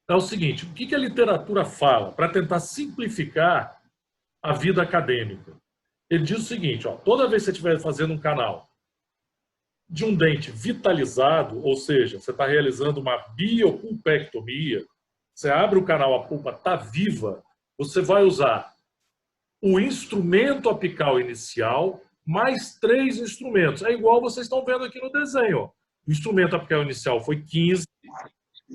é o seguinte, o que a literatura fala para tentar simplificar a vida acadêmica? Ele diz o seguinte, ó, toda vez que você estiver fazendo um canal de um dente vitalizado, ou seja, você está realizando uma biopulpectomia, você abre o canal, a pulpa está viva, você vai usar o instrumento apical inicial mais 3 instrumentos. É igual vocês estão vendo aqui no desenho. Ó. O instrumento apical inicial foi 15,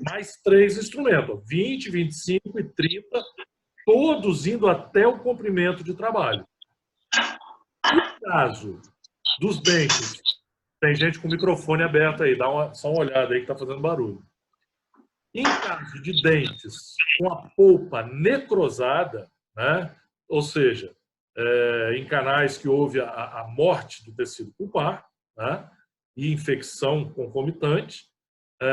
mais 3 instrumentos, 20, 25 e 30, todos indo até o comprimento de trabalho. No caso dos dentes, tem gente com o microfone aberto aí, dá só uma olhada aí que está fazendo barulho. Em caso de dentes com a polpa necrosada, né, ou seja, em canais que houve a morte do tecido pulpar, né, e infecção concomitante,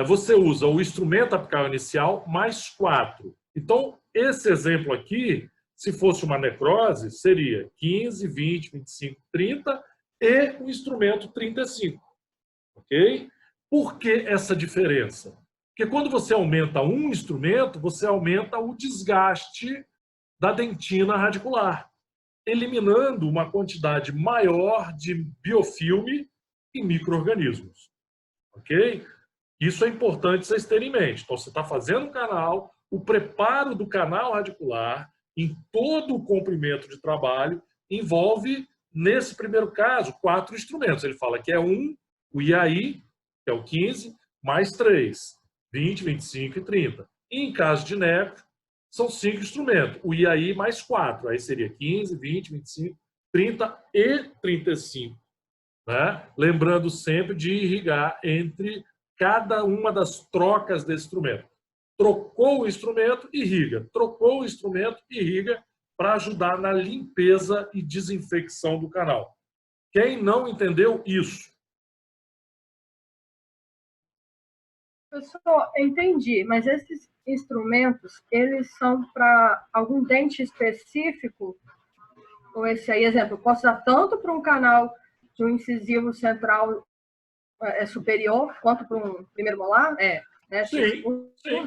você usa o instrumento apical inicial mais 4. Então, esse exemplo aqui, se fosse uma necrose, seria 15, 20, 25, 30 e o instrumento 35. Ok? Por que essa diferença? Porque quando você aumenta um instrumento, você aumenta o desgaste da dentina radicular, eliminando uma quantidade maior de biofilme e micro-organismos. Ok? Isso é importante vocês terem em mente. Então, você está fazendo um canal, o preparo do canal radicular em todo o comprimento de trabalho envolve, nesse primeiro caso, 4 instrumentos. Ele fala que é o IAI, que é o 15, mais 3, 20, 25 e 30. E em caso de necro, são 5 instrumentos. O IAI mais 4, aí seria 15, 20, 25, 30 e 35. Né? Lembrando sempre de irrigar entre cada uma das trocas desse instrumento. Trocou o instrumento, irriga. Trocou o instrumento, irriga, para ajudar na limpeza e desinfecção do canal. Quem não entendeu isso? Professor, entendi, mas esses instrumentos, eles são para algum dente específico? Ou esse aí, exemplo, eu posso dar tanto para um canal de um incisivo central superior, quanto para um primeiro molar? Sim, sim.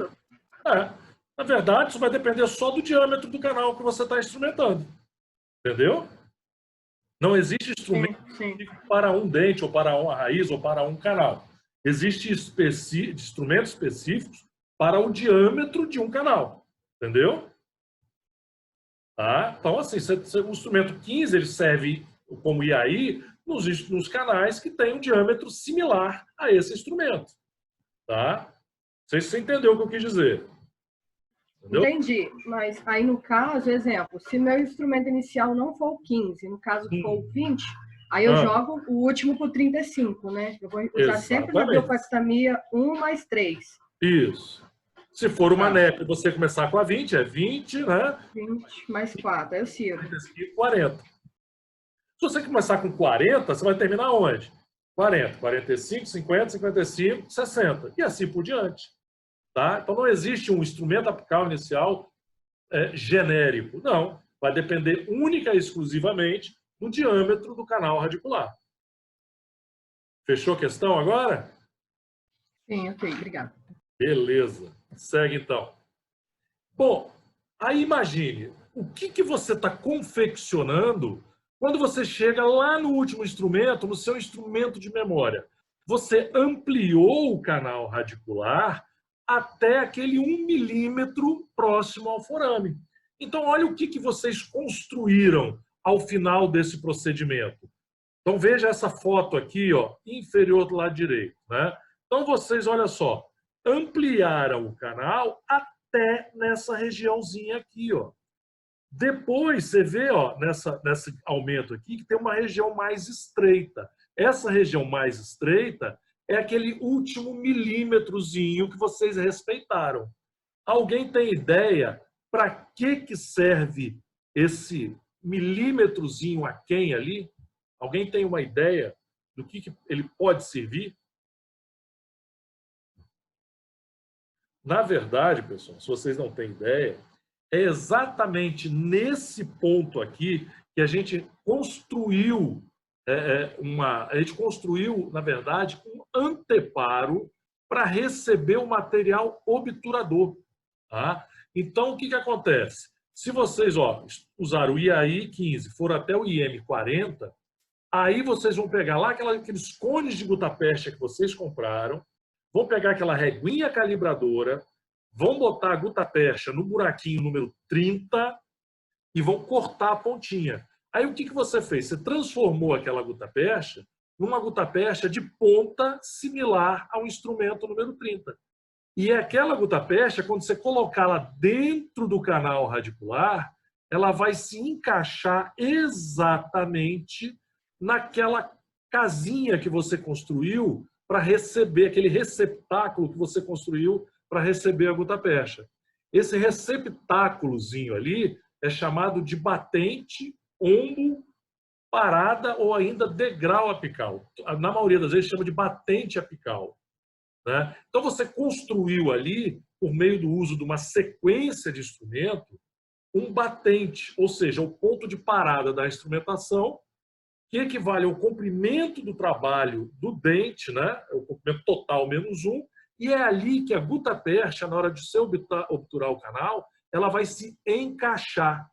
Na verdade, isso vai depender só do diâmetro do canal que você está instrumentando. Entendeu? Não existe instrumento específico para um dente, ou para uma raiz, ou para um canal. Existem instrumentos específicos para o diâmetro de um canal. Entendeu? Tá? Então, assim, o instrumento 15 ele serve como IAI nos canais que têm um diâmetro similar a esse instrumento. Tá? Não sei se você entendeu o que eu quis dizer. Entendeu? Entendi, mas aí no caso, exemplo, se meu instrumento inicial não for o 15, no caso for o 20, aí eu jogo o último para o 35, né? Eu vou usar sempre na bioplastamia 1 mais 3. Isso. Se for uma NEP, você começar com a 20, é 20, né? 20 mais 4, aí eu sigo. 35, 40. Se você começar com 40, você vai terminar onde? 40, 45, 50, 55, 60. E assim por diante. Tá? Então, não existe um instrumento apical inicial genérico. Não. Vai depender única e exclusivamente do diâmetro do canal radicular. Fechou a questão agora? Sim, ok. Obrigado. Beleza. Segue, então. Bom, aí imagine, o que você está confeccionando quando você chega lá no último instrumento, no seu instrumento de memória. Você ampliou o canal radicular até aquele 1 milímetro próximo ao forame. Então, olha o que vocês construíram ao final desse procedimento. Então, veja essa foto aqui, ó, inferior do lado direito. Né? Então, vocês, olha só, ampliaram o canal até nessa regiãozinha aqui, ó. Depois você vê, ó, nesse aumento aqui, que tem uma região mais estreita. Essa região mais estreita é aquele último milímetrozinho que vocês respeitaram. Alguém tem ideia para que serve esse milímetrozinho aquém ali? Alguém tem uma ideia do que ele pode servir? Na verdade, pessoal, se vocês não têm ideia, é exatamente nesse ponto aqui que a gente construiu na verdade, um anteparo para receber o material obturador. Tá? Então, o que acontece? Se vocês usaram o IAI 15, for até o IM 40, aí vocês vão pegar lá aqueles cones de gutta-percha que vocês compraram, vão pegar aquela reguinha calibradora, vão botar a gutta-percha no buraquinho número 30 e vão cortar a pontinha. Aí o que você fez? Você transformou aquela gutta-percha numa gutta-percha de ponta similar ao instrumento número 30. E aquela gutta-percha, quando você colocá-la dentro do canal radicular, ela vai se encaixar exatamente naquela casinha que você construiu para receber, aquele receptáculo que você construiu para receber a gutta-percha. Esse receptáculozinho ali é chamado de batente, ombo, parada ou ainda degrau apical. Na maioria das vezes chama de batente apical. Né? Então você construiu ali, por meio do uso de uma sequência de instrumento, um batente, ou seja, o ponto de parada da instrumentação, que equivale ao comprimento do trabalho do dente, né? O comprimento total menos 1, e é ali que a gutta-percha, na hora de você obturar o canal, ela vai se encaixar.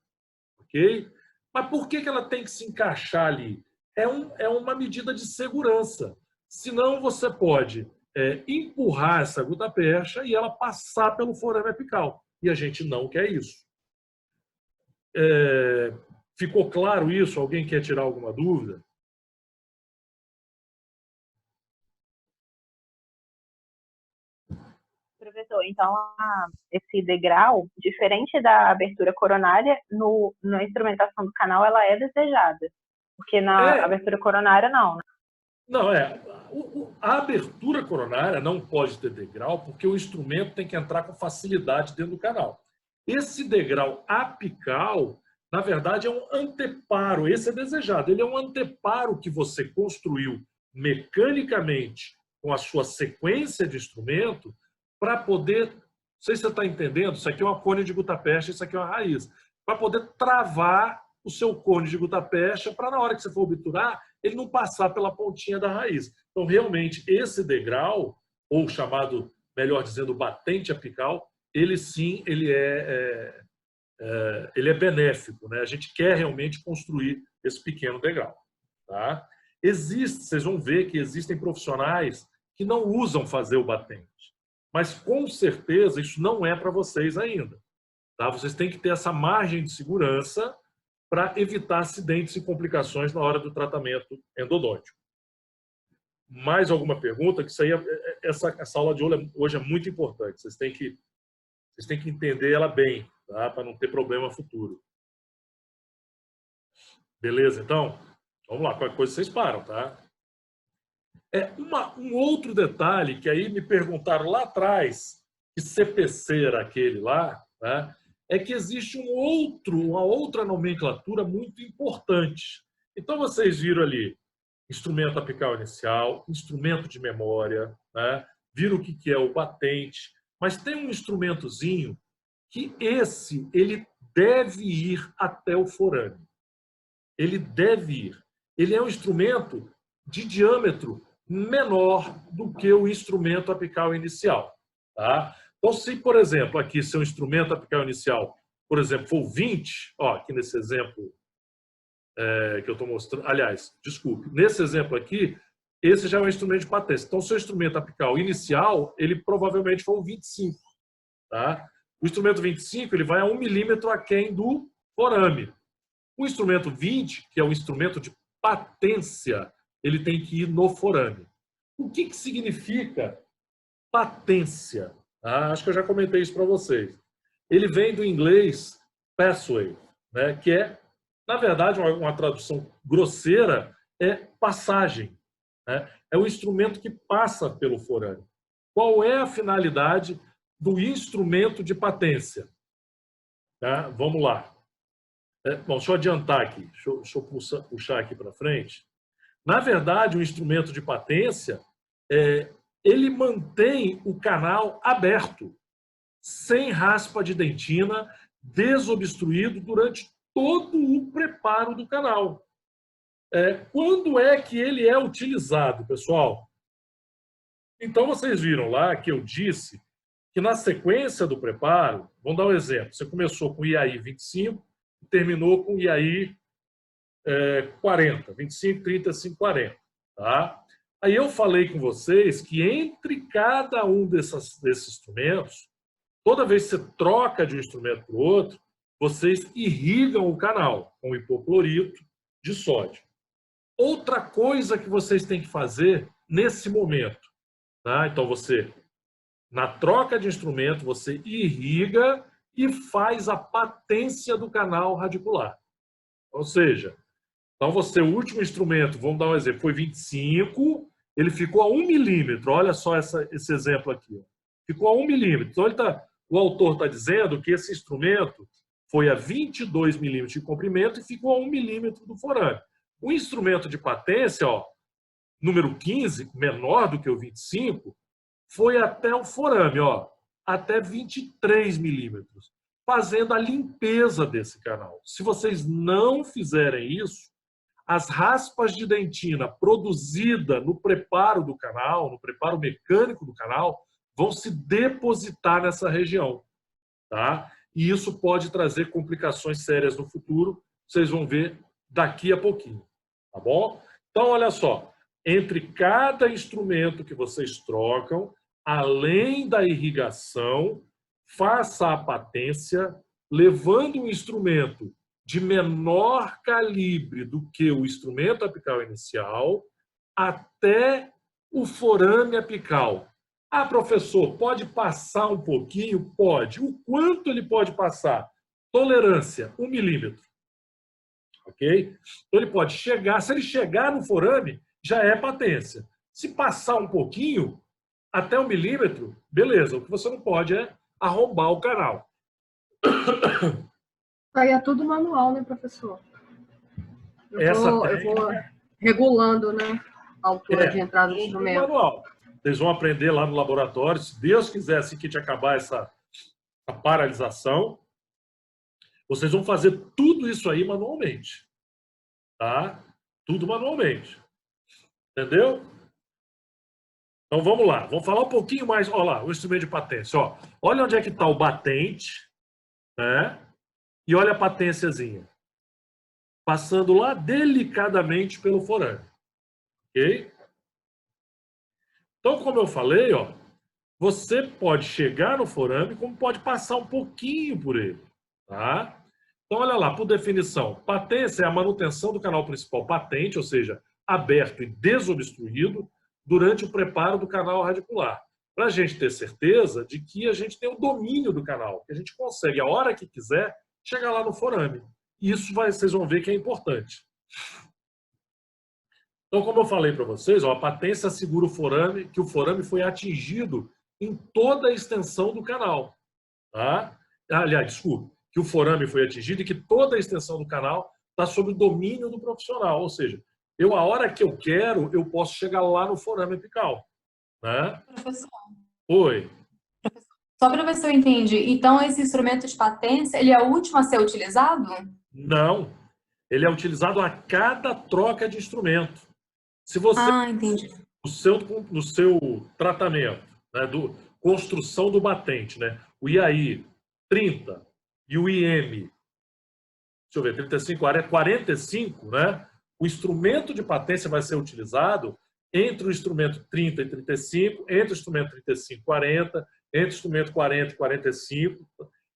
Ok? Mas por que ela tem que se encaixar ali? É uma medida de segurança. Senão você pode empurrar essa gutta-percha e ela passar pelo forame apical. E a gente não quer isso. Ficou claro isso? Alguém quer tirar alguma dúvida? Professor, então esse degrau, diferente da abertura coronária, na instrumentação do canal, ela é desejada. Porque na abertura coronária, não. Não, a abertura coronária não pode ter degrau, porque o instrumento tem que entrar com facilidade dentro do canal. Esse degrau apical, na verdade, é um anteparo. Esse é desejado. Ele é um anteparo que você construiu mecanicamente com a sua sequência de instrumento para poder... Não sei se você está entendendo. Isso aqui é uma cone de gutta-percha, isso aqui é uma raiz. Para poder travar o seu cone de gutta-percha para, na hora que você for obturar, ele não passar pela pontinha da raiz. Então, realmente, esse degrau, ou chamado, melhor dizendo, batente apical, ele sim, ele é benéfico. Né? A gente quer realmente construir esse pequeno degrau. Tá? Vocês vão ver que existem profissionais que não usam fazer o batente. Mas, com certeza, isso não é para vocês ainda. Tá? Vocês têm que ter essa margem de segurança para evitar acidentes e complicações na hora do tratamento endodôntico. Mais alguma pergunta? Que isso aí, essa aula de hoje é muito importante. Vocês têm que entender ela bem, tá? Para não ter problema futuro. Beleza, então? Vamos lá, qualquer coisa vocês param, tá? Um outro detalhe que aí me perguntaram lá atrás, que CPC era aquele lá, né? É que existe uma outra nomenclatura muito importante. Então, vocês viram ali instrumento apical inicial, instrumento de memória, né? Viram o que é o batente, mas tem um instrumentozinho que ele deve ir até o forame. Ele deve ir. Ele é um instrumento de diâmetro menor do que o instrumento apical inicial. Tá? Então, se, por exemplo, aqui seu instrumento apical inicial, por exemplo, for 20, aqui nesse exemplo que eu estou mostrando, aliás, desculpe, nesse exemplo aqui, esse já é um instrumento de patência. Então, seu instrumento apical inicial, ele provavelmente for um 25. Tá? O instrumento 25, ele vai a 1 milímetro aquém do forame. O instrumento 20, que é o instrumento de patência, ele tem que ir no forame. O que significa patência? Acho que eu já comentei isso para vocês. Ele vem do inglês pathway, né, que é, na verdade, uma tradução grosseira, é passagem. Né? É o instrumento que passa pelo forame. Qual é a finalidade do instrumento de patência? Tá? Vamos lá. Bom, deixa eu adiantar aqui. Deixa eu puxar aqui para frente. Na verdade, o instrumento de patência, ele mantém o canal aberto, sem raspa de dentina, desobstruído durante todo o preparo do canal. Quando é que ele é utilizado, pessoal? Então, vocês viram lá que eu disse que na sequência do preparo, vamos dar um exemplo, você começou com IAI 25 e terminou com IAI 40, 25, 35, 40. Tá? Aí eu falei com vocês que entre cada um desses instrumentos, toda vez que você troca de um instrumento para o outro, vocês irrigam o canal com hipoclorito de sódio. Outra coisa que vocês têm que fazer nesse momento, tá? Então você, na troca de instrumento, você irriga e faz a patência do canal radicular. Ou seja, então você, o último instrumento, vamos dar um exemplo, foi 25, ele ficou a 1 milímetro, olha só esse exemplo aqui. Ó. Ficou a 1 milímetro. Então o autor está dizendo que esse instrumento foi a 22 milímetros de comprimento e ficou a 1 milímetro do forame. O instrumento de patência, ó, número 15, menor do que o 25, foi até o forame, ó, até 23 milímetros, fazendo a limpeza desse canal. Se vocês não fizerem isso, as raspas de dentina produzidas no preparo do canal, no preparo mecânico do canal, vão se depositar nessa região. Tá? E isso pode trazer complicações sérias no futuro, vocês vão ver daqui a pouquinho. Tá bom? Então, olha só, entre cada instrumento que vocês trocam, além da irrigação, faça a patência, levando um instrumento de menor calibre do que o instrumento apical inicial até o forame apical. Ah, professor, pode passar um pouquinho? Pode. O quanto ele pode passar? Tolerância, 1 milímetro. Ok? Então ele pode chegar, se ele chegar no forame, já é patência. Se passar um pouquinho, até 1 milímetro, beleza. O que você não pode é arrombar o canal. Aí é tudo manual, né, professor? Eu vou regulando, né, a altura de entrada do instrumento. Manual. Vocês vão aprender lá no laboratório. Se Deus quiser, assim que te acabar essa paralisação, vocês vão fazer tudo isso aí manualmente. Tá? Tudo manualmente. Entendeu? Então vamos lá. Vamos falar um pouquinho mais. Olha lá, o instrumento de patência. Ó. Olha onde é que está o batente, né? E olha a patênciazinha. Passando lá delicadamente pelo forame. Ok? Então, como eu falei, ó, você pode chegar no forame, como pode passar um pouquinho por ele. Tá? Então, olha lá, por definição, patência é a manutenção do canal principal patente, ou seja, aberto e desobstruído, durante o preparo do canal radicular. Para a gente ter certeza de que a gente tem o domínio do canal, que a gente consegue, a hora que quiser, chegar lá no forame. E isso vocês vão ver que é importante. Então, como eu falei para vocês, ó, a patência assegura o forame, que o forame foi atingido em toda a extensão do canal. Tá? Aliás, desculpe, que o forame foi atingido e que toda a extensão do canal está sob o domínio do profissional. Ou seja, a hora que eu quero, eu posso chegar lá no forame apical. Né? Professor. Oi. Só para ver se eu entendi. Então, esse instrumento de patência, ele é o último a ser utilizado? Não. Ele é utilizado a cada troca de instrumento. Se você, entendi. no seu tratamento, né, construção do batente, né, o IAI 30 e o IM, deixa eu ver, 35, 40, 45, né, o instrumento de patência vai ser utilizado entre o instrumento 30 e 35, entre o instrumento 35 e 40, entre o instrumento 40 e 45.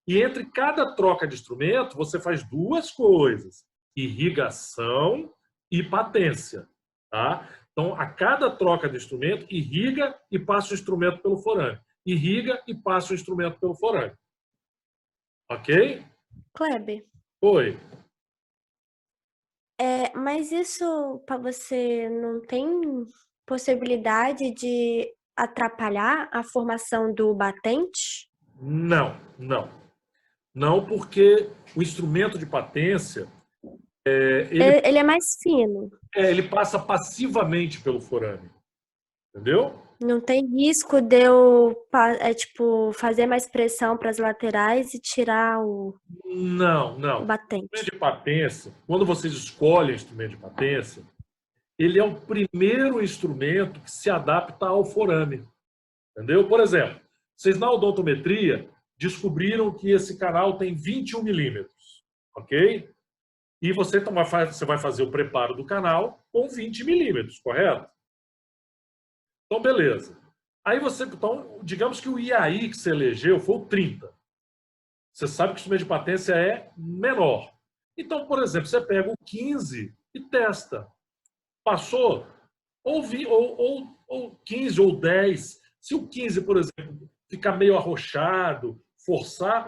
E entre cada troca de instrumento, você faz duas coisas: irrigação e patência. Tá? Então, a cada troca de instrumento, irriga e passa o instrumento pelo forame. Irriga e passa o instrumento pelo forame. Ok? Kleber. Oi. Mas isso, para você, não tem possibilidade de atrapalhar a formação do batente? Não, não. Não, porque o instrumento de patência... Ele é mais fino. Ele passa passivamente pelo forame. Entendeu? Não tem risco de eu fazer mais pressão para as laterais e tirar o batente. O instrumento de patência, quando vocês escolhem o instrumento de patência, ele é o primeiro instrumento que se adapta ao forame. Entendeu? Por exemplo, Vocês na odontometria descobriram que esse canal tem 21 milímetros, ok? E você vai fazer o preparo do canal com 20 milímetros, correto? Então, beleza. Aí então, digamos que o IAI que você elegeu foi o 30. Você sabe que o instrumento de patência é menor. Então, por exemplo, você pega o 15 e testa. Passou? Ou 15 ou 10. Se o 15, por exemplo, ficar meio arrochado, forçar,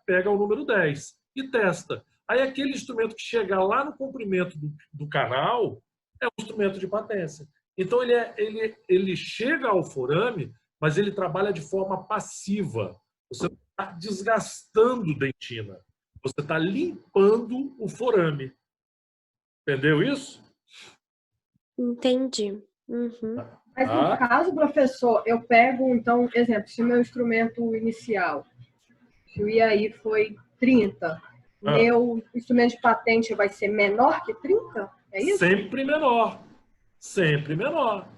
pega o número 10 e testa. Aí aquele instrumento que chega lá no comprimento do canal é um instrumento de patência. Então ele chega ao forame, mas ele trabalha de forma passiva. Você está desgastando dentina. Você está limpando o forame. Entendeu isso? Entendi. Uhum. Mas no caso, professor, eu pego, então, exemplo, se o meu instrumento inicial, se o IAI foi 30, meu instrumento de patente vai ser menor que 30? É isso? Sempre menor. Sempre menor.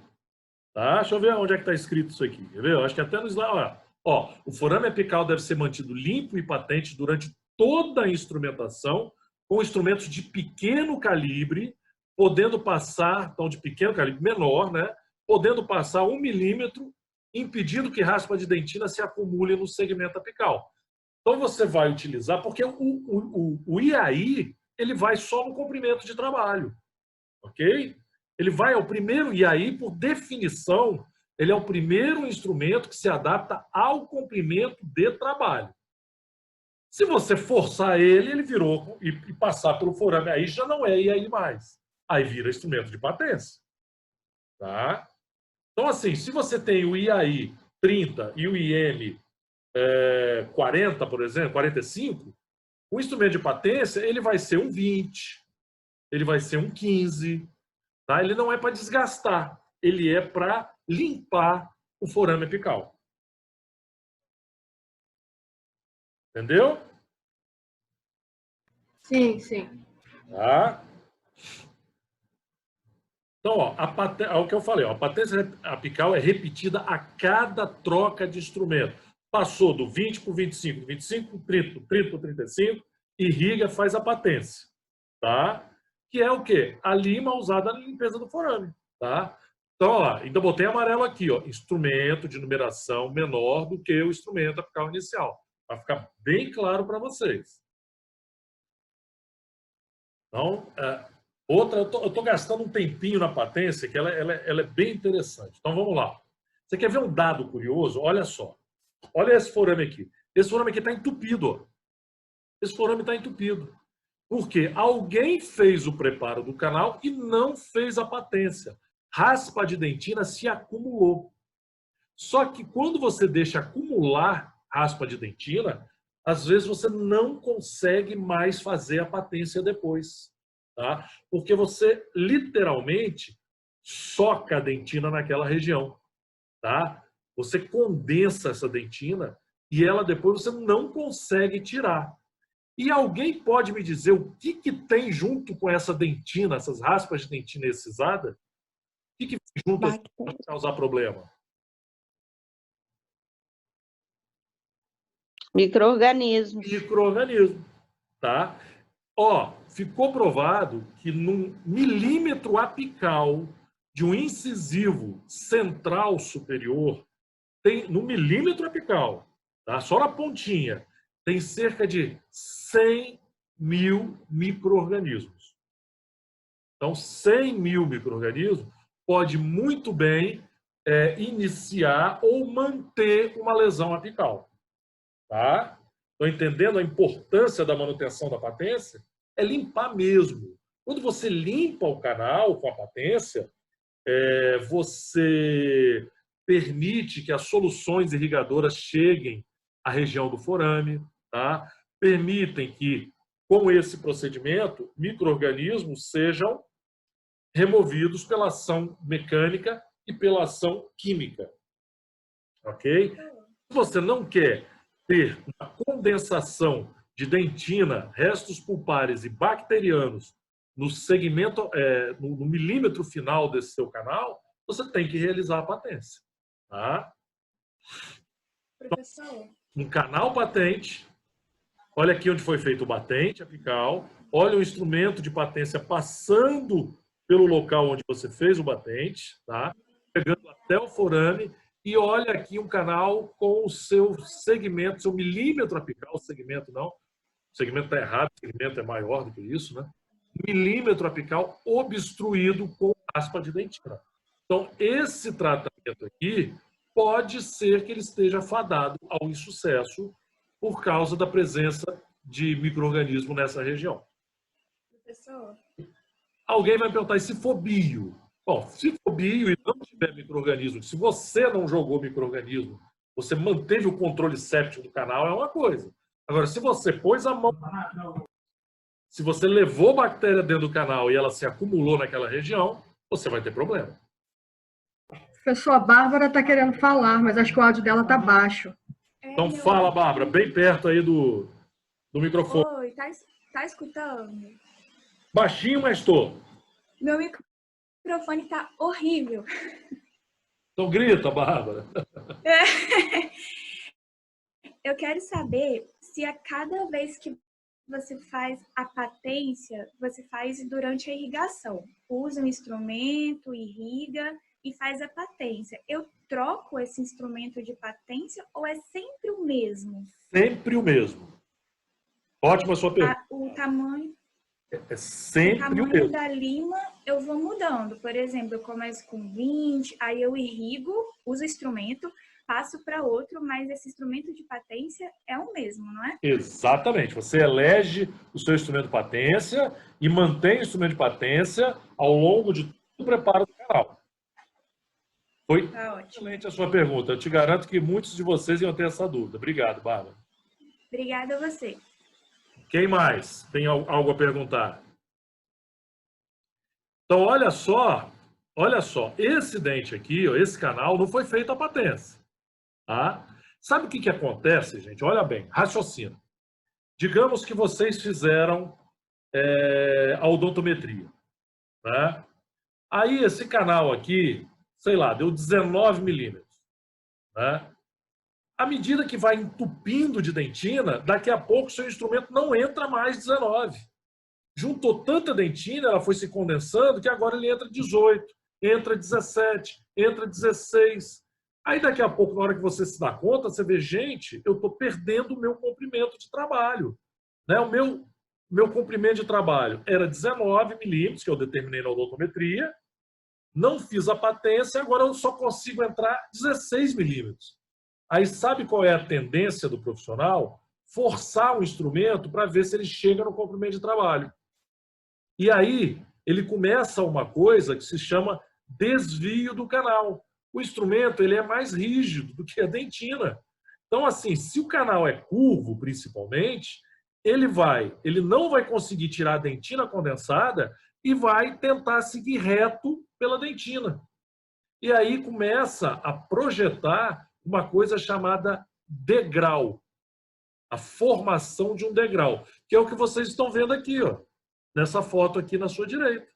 Tá? Deixa eu ver onde é que está escrito isso aqui. Quer ver? Eu acho que até no slide. Ó, o forame apical deve ser mantido limpo e patente durante toda a instrumentação, com instrumentos de pequeno calibre, podendo passar, então de pequeno calibre menor, né? Podendo passar 1 milímetro, impedindo que raspa de dentina se acumule no segmento apical. Então você vai utilizar, porque o IAI, ele vai só no comprimento de trabalho, ok? Ele vai ao primeiro, e aí, por definição, ele é o primeiro instrumento que se adapta ao comprimento de trabalho. Se você forçar ele virou e passar pelo forame, aí já não é IAI mais. Aí vira instrumento de patência. Tá? Então, assim, se você tem o IAI 30 e o IM 40, por exemplo, 45, o instrumento de patência ele vai ser um 20, ele vai ser um 15. Tá? Ele não é para desgastar, ele é para limpar o forame apical. Entendeu? Sim, sim. Tá? Então, ó, o que eu falei, ó, a patência apical é repetida a cada troca de instrumento. Passou do 20 para o 25, do 25 para o 30, do 30 para o 35, irriga, faz a patência. Tá? Que é o quê? A lima usada na limpeza do forame. Tá? Então, ó, ainda botei amarelo aqui, ó, instrumento de numeração menor do que o instrumento apical inicial. Vai ficar bem claro para vocês. Então, outra, eu estou gastando um tempinho na patência, que ela é bem interessante. Então, vamos lá. Você quer ver um dado curioso? Olha só. Olha esse forame aqui. Esse forame aqui está entupido. Ó. Esse forame está entupido. Porque alguém fez o preparo do canal e não fez a patência. Raspa de dentina se acumulou. Só que quando você deixa acumular raspa de dentina, às vezes você não consegue mais fazer a patência depois. Tá? Porque você literalmente soca a dentina naquela região. Tá? Você condensa essa dentina e ela depois você não consegue tirar. E alguém pode me dizer o que tem junto com essa dentina, essas raspas de dentina excisada? O que vem junto para causar problema? Micro-organismos. Micro-organismo, tá? Ó, ficou provado que num milímetro apical de um incisivo central superior, no milímetro apical, tá? Só na pontinha, tem cerca de 100 mil micro-organismos. Então, 100 mil micro-organismos pode muito bem iniciar ou manter uma lesão apical. Tá? Estão entendendo a importância da manutenção da patência? É limpar mesmo. Quando você limpa o canal com a patência, você permite que as soluções irrigadoras cheguem à região do forame, tá? Permitem que, com esse procedimento, micro-organismos sejam removidos pela ação mecânica e pela ação química. Ok? Se você não quer ter uma condensação de dentina, restos pulpares e bacterianos no segmento, no milímetro final desse seu canal, você tem que realizar a patência. Tá? Professor? Um canal patente, olha aqui onde foi feito o batente apical, olha o instrumento de patência passando pelo local onde você fez o batente, tá? Chegando até o forame, e olha aqui um canal com o seu segmento, seu milímetro apical, segmento não, o segmento está errado, o segmento é maior do que isso, né? Milímetro apical obstruído com aspa de dentina. Então, esse tratamento aqui pode ser que ele esteja fadado ao insucesso por causa da presença de micro-organismo nessa região. Professor? Alguém vai perguntar, e se for bio? Bom, se for bio e não tiver micro-organismo, se você não jogou micro-organismo, você manteve o controle séptico do canal, é uma coisa. Agora, se você pôs a mão, se você levou bactéria dentro do canal e ela se acumulou naquela região, você vai ter problema. Professor, a Bárbara está querendo falar, mas acho que o áudio dela está baixo. Então fala, Bárbara, bem perto aí do microfone. Oi, tá escutando? Baixinho, mas estou. Meu microfone tá horrível. Então grita, Bárbara. Eu quero saber se a cada vez que você faz a patência, você faz durante a irrigação. Usa um instrumento, irriga e faz a patência. Eu troco esse instrumento de patência ou é sempre o mesmo? Sempre o mesmo. Ótima sua pergunta. O tamanho... É sempre o tamanho mesmo. da lima eu vou mudando. Por exemplo, eu começo com 20, aí eu irrigo, uso o instrumento, passo para outro, mas esse instrumento de patência é o mesmo, não é? Exatamente. Você elege o seu instrumento de patência e mantém o instrumento de patência ao longo de todo o preparo do canal. Foi excelente a sua pergunta. Eu te garanto que muitos de vocês iam ter essa dúvida. Obrigado, Bárbara. Obrigada a você. Quem mais tem algo a perguntar? Então, olha só, esse dente aqui, ó, esse canal, não foi feito a patência. Tá? Sabe o que acontece, gente? Olha bem, raciocina. Digamos que vocês fizeram a odontometria. Né? Aí, esse canal aqui, sei lá, deu 19 milímetros. Né? À medida que vai entupindo de dentina, daqui a pouco seu instrumento não entra mais 19. Juntou tanta dentina, ela foi se condensando, que agora ele entra 18, entra 17, entra 16. Aí daqui a pouco, na hora que você se dá conta, você vê, gente, eu estou perdendo o meu comprimento de trabalho. Né? O meu comprimento de trabalho era 19 milímetros, que eu determinei na odontometria, não fiz a patência, agora eu só consigo entrar 16 milímetros. Aí sabe qual é a tendência do profissional? Forçar o instrumento para ver se ele chega no comprimento de trabalho. E aí ele começa uma coisa que se chama desvio do canal. O instrumento ele é mais rígido do que a dentina. Então, assim, se o canal é curvo, principalmente, ele não vai conseguir tirar a dentina condensada e vai tentar seguir reto pela dentina. E aí começa a projetar uma coisa chamada degrau. A formação de um degrau, que é o que vocês estão vendo aqui, ó, nessa foto aqui na sua direita.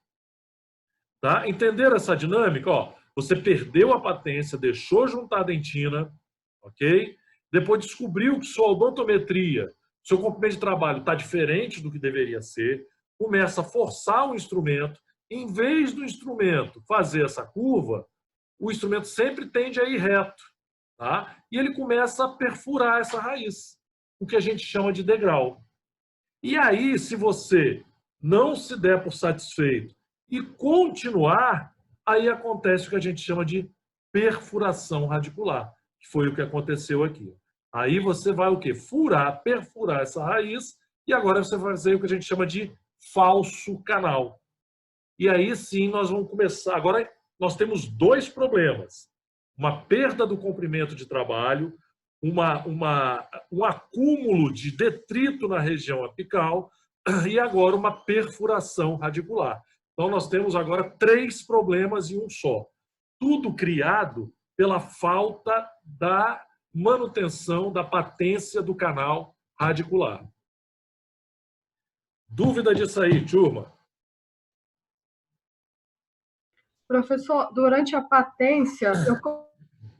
Tá? Entenderam essa dinâmica? Ó, você perdeu a patência, deixou juntar a dentina, ok? Depois descobriu que sua odontometria, seu comprimento de trabalho está diferente do que deveria ser, começa a forçar o instrumento, em vez do instrumento fazer essa curva, o instrumento sempre tende a ir reto. Tá? E ele começa a perfurar essa raiz, o que a gente chama de degrau. E aí, se você não se der por satisfeito e continuar, aí acontece o que a gente chama de perfuração radicular, que foi o que aconteceu aqui. Aí você vai o quê? Perfurar essa raiz, e agora você vai fazer o que a gente chama de falso canal. E aí sim nós vamos começar. Agora nós temos dois problemas. Uma perda do comprimento de trabalho, um acúmulo de detrito na região apical e agora uma perfuração radicular. Então, nós temos agora 3 problemas em um só. Tudo criado pela falta da manutenção da patência do canal radicular. Dúvida disso aí, turma? Professor, durante a patência, eu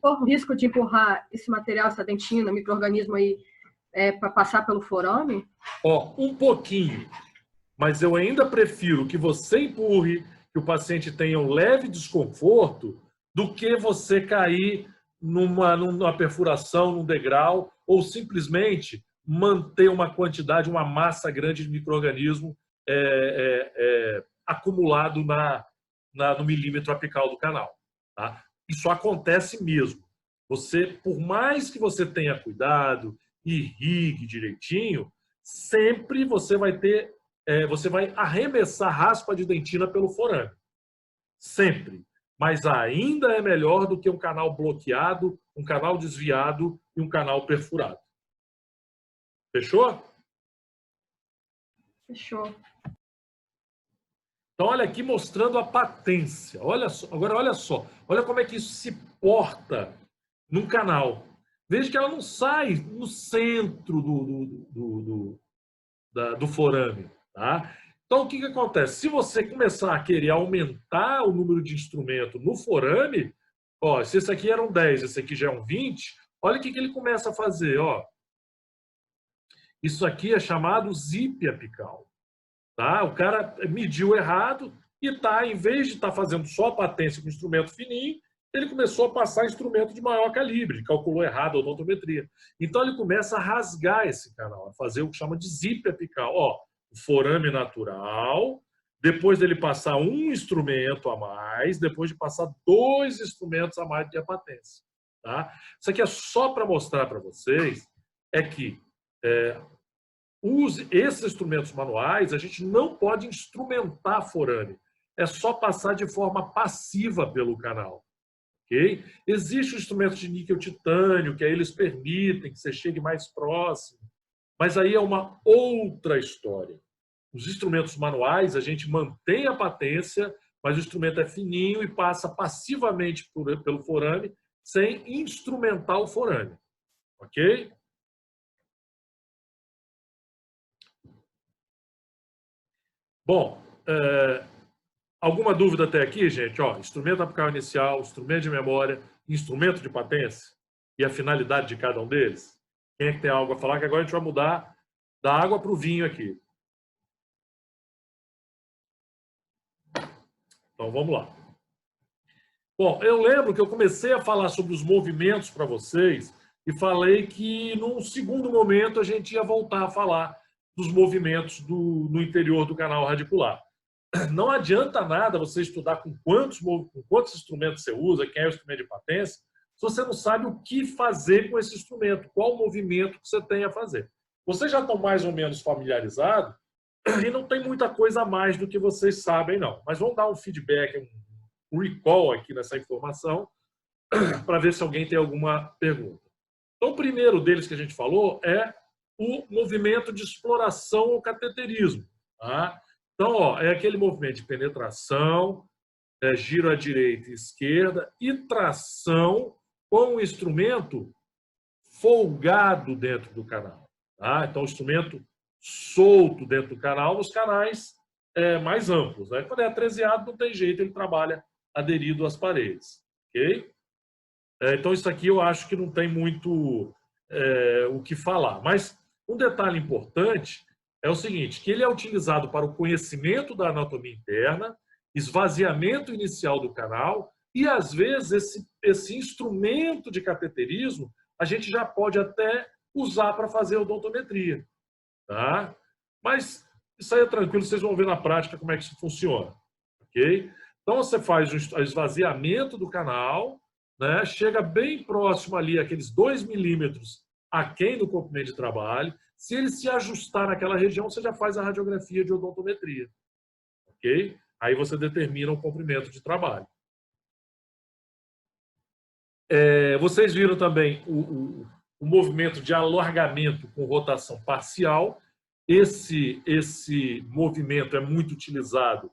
corre risco de empurrar esse material, essa dentina, micro-organismo aí, para passar pelo forame? Ó, um pouquinho. Mas eu ainda prefiro que você empurre, que o paciente tenha um leve desconforto, do que você cair numa perfuração, num degrau, ou simplesmente manter uma quantidade, uma massa grande de micro-organismo acumulado no milímetro apical do canal. Tá? Isso acontece mesmo. Você, por mais que você tenha cuidado, irrigue direitinho, sempre você vai ter, você vai arremessar raspa de dentina pelo forame. Sempre. Mas ainda é melhor do que um canal bloqueado, um canal desviado e um canal perfurado. Fechou? Fechou. Então, olha aqui mostrando a patência. Olha só, agora, olha só. Olha como é que isso se porta num canal. Veja que ela não sai no centro do forame. Tá? Então, o que acontece? Se você começar a querer aumentar o número de instrumento no forame, ó, se esse aqui era um 10, esse aqui já é um 20, olha o que ele começa a fazer. Ó. Isso aqui é chamado zip apical. Tá? O cara mediu errado e, em vez de estar fazendo só patência com instrumento fininho, ele começou a passar instrumento de maior calibre, calculou errado a odontometria. Então, ele começa a rasgar esse canal, a fazer o que chama de zip apical. Ó, o forame natural, depois dele passar um instrumento a mais, depois de passar 2 instrumentos a mais de apatência. Tá? Isso aqui é só para mostrar para vocês que esses instrumentos manuais, a gente não pode instrumentar forame. É só passar de forma passiva pelo canal. Okay? Existe o instrumento de níquel titânio, que aí eles permitem que você chegue mais próximo. Mas aí é uma outra história. Os instrumentos manuais, a gente mantém a patência, mas o instrumento é fininho e passa passivamente pelo forame, sem instrumentar o forame. Ok? Bom, alguma dúvida até aqui, gente? Ó, instrumento apical inicial, instrumento de memória, instrumento de patência e a finalidade de cada um deles? Quem é que tem algo a falar? Que agora a gente vai mudar da água para o vinho aqui. Então, vamos lá. Bom, eu lembro que eu comecei a falar sobre os movimentos para vocês e falei que, num segundo momento, a gente ia voltar a falar dos movimentos no interior do canal radicular. Não adianta nada você estudar com quantos instrumentos você usa, quem é o instrumento de patência, se você não sabe o que fazer com esse instrumento, qual movimento que você tem a fazer. Vocês já estão mais ou menos familiarizados e não tem muita coisa a mais do que vocês sabem, não. Mas vamos dar um feedback, um recall aqui nessa informação, para ver se alguém tem alguma pergunta. Então, o primeiro deles que a gente falou é o movimento de exploração ou cateterismo. Tá? Então, ó, é aquele movimento de penetração, giro à direita e esquerda e tração com o instrumento folgado dentro do canal. Tá? Então, o instrumento solto dentro do canal, os canais mais amplos. Né? Quando é atreziado, não tem jeito, ele trabalha aderido às paredes. Okay? Então, isso aqui eu acho que não tem muito o que falar. Mas um detalhe importante é o seguinte, que ele é utilizado para o conhecimento da anatomia interna, esvaziamento inicial do canal e, às vezes, esse instrumento de cateterismo a gente já pode até usar para fazer odontometria. Tá? Mas isso aí é tranquilo, vocês vão ver na prática como é que isso funciona. Okay? Então, você faz o esvaziamento do canal, né? Chega bem próximo ali, aqueles 2 milímetros aquém do comprimento de trabalho. Se ele se ajustar naquela região, você já faz a radiografia de odontometria. Ok? Aí você determina o comprimento de trabalho. Vocês viram também o movimento de alargamento com rotação parcial. Esse movimento é muito utilizado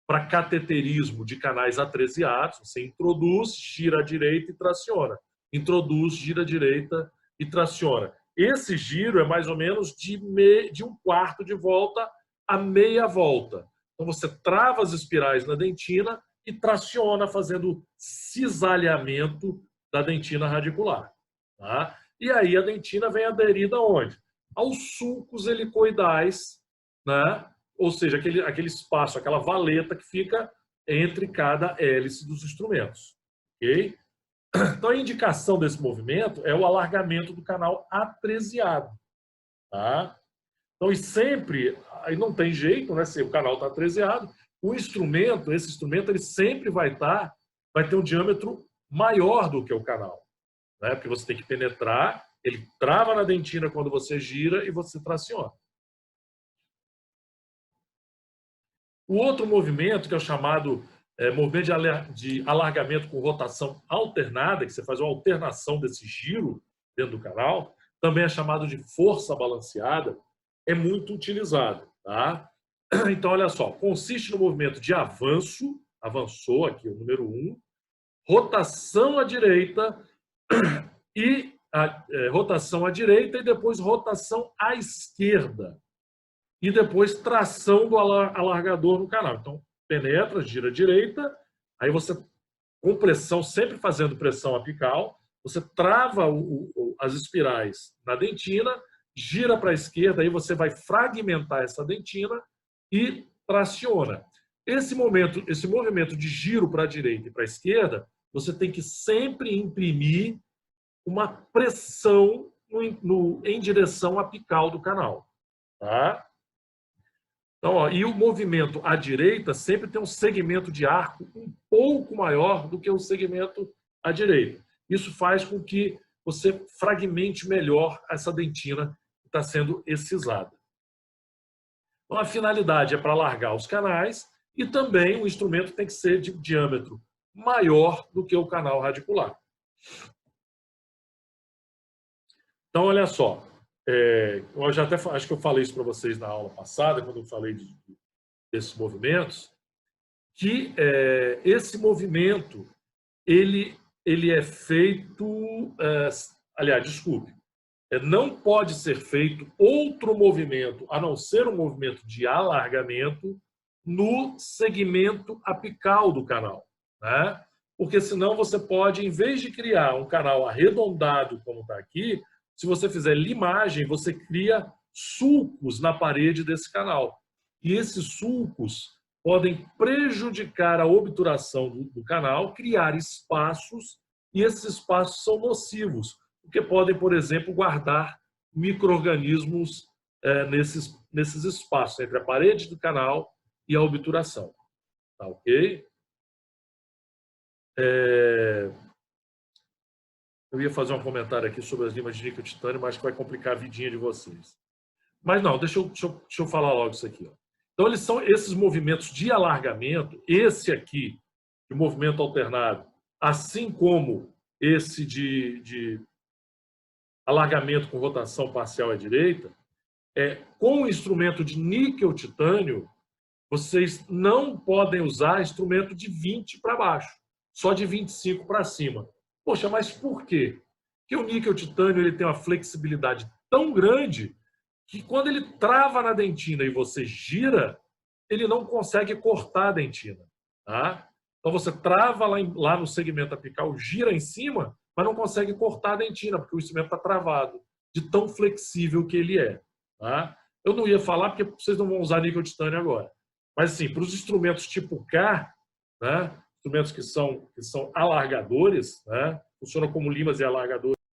para cateterismo de canais atreziados. Você introduz, gira à direita e traciona. Introduz, gira à direita e traciona. Esse giro é mais ou menos de 1/4 de volta a meia volta. Então, você trava as espirais na dentina e traciona, fazendo cisalhamento da dentina radicular. Tá? E aí a dentina vem aderida aonde? Aos sulcos helicoidais, né? Ou seja, aquele espaço, aquela valeta que fica entre cada hélice dos instrumentos. Okay? Então, a indicação desse movimento é o alargamento do canal atresiado. Tá? Então, e sempre, aí não tem jeito, né? Se o canal está atresiado, esse instrumento, ele sempre vai ter um diâmetro maior do que o canal. Né? Porque você tem que penetrar, ele trava na dentina quando você gira e você traciona. O outro movimento, que é o chamado movimento de alargamento com rotação alternada, que você faz uma alternação desse giro dentro do canal, também é chamado de força balanceada, é muito utilizado. Tá? Então, olha só, consiste no movimento de avanço, avançou aqui o número 1, rotação à direita e rotação à direita e depois rotação à esquerda. E depois tração do alargador no canal. Então, penetra, gira à direita, aí você, com pressão, sempre fazendo pressão apical, você trava as espirais na dentina, gira para a esquerda, aí você vai fragmentar essa dentina e traciona. Esse movimento de giro para a direita e para a esquerda, você tem que sempre imprimir uma pressão em direção apical do canal. Tá? Então, ó, e o movimento à direita sempre tem um segmento de arco um pouco maior do que o segmento à direita. Isso faz com que você fragmente melhor essa dentina que está sendo excisada. Então, a finalidade é para alargar os canais e também o instrumento tem que ser de diâmetro maior do que o canal radicular. Então, olha só. Eu já até acho que eu falei isso para vocês na aula passada, quando eu falei desses movimentos, que esse movimento ele é feito, aliás, desculpe, não pode ser feito outro movimento, a não ser um movimento de alargamento no segmento apical do canal, né? Porque senão você pode, em vez de criar um canal arredondado como está aqui, se você fizer limagem, você cria sulcos na parede desse canal. E esses sulcos podem prejudicar a obturação do canal, criar espaços, e esses espaços são nocivos, porque podem, por exemplo, guardar micro-organismos nesses espaços, entre a parede do canal e a obturação. Tá ok? Eu ia fazer um comentário aqui sobre as limas de níquel titânio, mas que vai complicar a vidinha de vocês. Mas não, deixa eu falar logo isso aqui. Ó. Então, eles são esses movimentos de alargamento, esse aqui, de movimento alternado, assim como esse de alargamento com rotação parcial à direita, com o instrumento de níquel titânio, vocês não podem usar instrumento de 20 para baixo, só de 25 para cima. Poxa, mas por quê? Porque o níquel titânio ele tem uma flexibilidade tão grande que quando ele trava na dentina e você gira, ele não consegue cortar a dentina. Tá? Então você trava lá no segmento apical, gira em cima, mas não consegue cortar a dentina, porque o instrumento está travado, de tão flexível que ele é. Tá? Eu não ia falar porque vocês não vão usar níquel titânio agora. Mas, assim, para os instrumentos tipo K, né, instrumentos que são alargadores, né, funcionam como limas e alargadores,